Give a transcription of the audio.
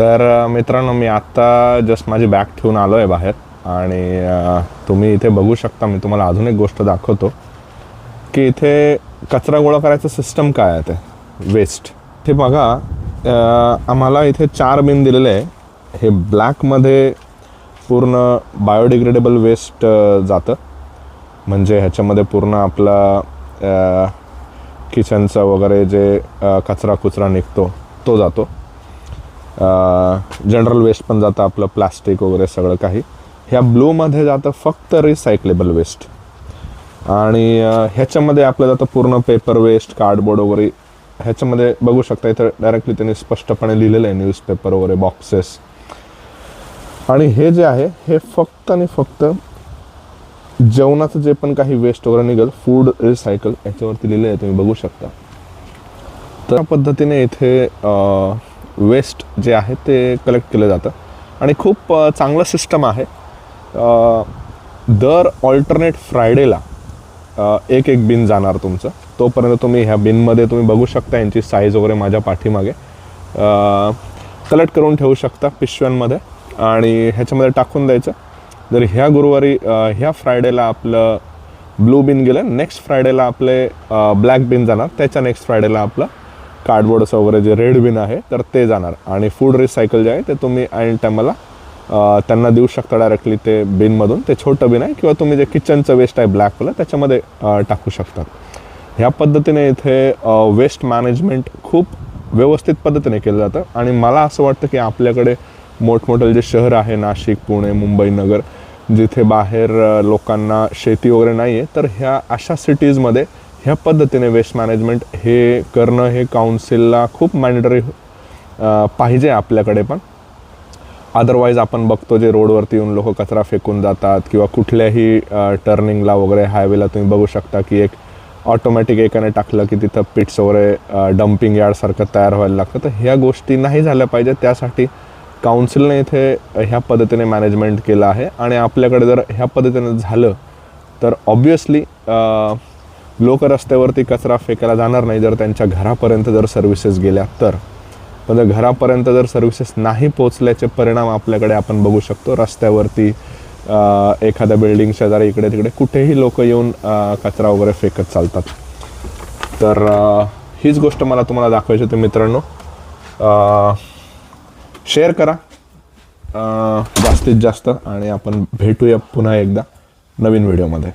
तर मित्रांनो, मी आत्ता जस्ट माझी बॅग ठेवून आलो आहे बाहेर आणि तुम्ही इथे बघू शकता. मी तुम्हाला अजून एक गोष्ट दाखवतो की इथे कचरा गोळा करायचं सिस्टम काय आहे ते वेस्ट. ते बघा, आम्हाला इथे 4 बिन दिलेले आहे. हे ब्लॅकमध्ये पूर्ण बायोडिग्रेडेबल वेस्ट जातं, म्हणजे ह्याच्यामध्ये पूर्ण आपला किचनचा वगैरे जे कचरा कुचरा निघतो तो जातो. जनरल वेस्ट पण जातं, आपलं प्लास्टिक वगैरे सगळं काही. ह्या ब्लूमध्ये जातं फक्त रिसायकलेबल वेस्ट. आणि ह्याच्यामध्ये आपलं जातं पूर्ण पेपर वेस्ट, कार्डबोर्ड वगैरे. ह्याच्यामध्ये बघू शकता, इथं डायरेक्टली त्यांनी स्पष्टपणे लिहिलेलं आहे न्यूजपेपर वगैरे, बॉक्सेस. आणि हे जे आहे हे फक्त आणि फक्त जेवणाचं जे पण काही वेस्ट वगैरे निघेल, फूड रिसायकल, याच्यावरती लिहिलं आहे, तुम्ही बघू शकता. तर त्या पद्धतीने इथे वेस्ट जे आहे ते कलेक्ट केलं जातं आणि खूप चांगलं सिस्टम आहे. दर ऑल्टरनेट फ्रायडेला एक बिन जाणार तुमचं. तोपर्यंत तुम्ही ह्या बिनमध्ये तुम्ही बघू शकता, यांची साईज वगैरे माझ्या पाठीमागे कलेक्ट करून ठेवू शकता पिशव्यांमध्ये आणि ह्याच्यामध्ये टाकून द्यायचं. जर ह्या गुरुवारी ह्या फ्रायडेला आपलं ब्लू बिन गेलं, नेक्स्ट फ्रायडेला आपले ब्लॅक बिन जाणार, त्याच्या नेक्स्ट फ्रायडेला आपलं कार्डबोर्डचं वगैरे जे रेड बिन आहे तर ते जाणार. आणि फूड रिसायकल जे आहे ते तुम्ही ऐन टायमाला त्यांना देऊ शकता डायरेक्टली ते बिनमधून. ते छोटं बिन आहे किंवा तुम्ही जे किचनचं वेस्ट आहे ब्लॅकवालं त्याच्यामध्ये टाकू शकतात. ह्या पद्धतीने इथे वेस्ट मॅनेजमेंट खूप व्यवस्थित पद्धतीने केलं जातं. आणि मला असं वाटतं की आपल्याकडे मोठमोठे जे शहर आहे, नाशिक, पुणे, मुंबई, नगर, जिथे बाहेर लोकांना शेती वगैरे नाही आहे, तर ह्या अशा सिटीजमध्ये ह्या पद्धतीने वेस्ट मॅनेजमेंट हे करणं हे काउन्सिलला खूप मॅन्डेटरी पाहिजे आपल्याकडे पण. अदरवाईज आपण बघतो जे रोडवरती येऊन लोक कचरा फेकून जातात किंवा कुठल्याही टर्निंगला वगैरे हायवेला तुम्ही बघू शकता की एक ऑटोमॅटिक एकाने टाकलं की तिथं पिट्स वगैरे डम्पिंग यार्डसारखं तयार व्हायला लागतं. तर ह्या गोष्टी नाही झाल्या पाहिजे, त्यासाठी काउन्सिलने इथे ह्या पद्धतीने मॅनेजमेंट केलं आहे. आणि आपल्याकडे जर ह्या पद्धतीने झालं तर ऑब्व्हियसली लोक रस्त्यावरती कचरा फेकायला जाणार नाही जर त्यांच्या घरापर्यंत जर सर्व्हिसेस गेल्या तर. पण जर घरापर्यंत जर सर्व्हिसेस नाही पोचल्याचे परिणाम आपल्याकडे आपण बघू शकतो. रस्त्यावरती एखाद्या बिल्डिंग शेजारी इकडे तिकडे कुठेही लोक येऊन कचरा वगैरे फेकत चालतात. तर हीच गोष्ट मला तुम्हाला दाखवायची होती मित्रांनो. शेअर करा जास्तीत जास्त आणि आपण भेटूया पुन्हा एकदा नवीन व्हिडिओमध्ये.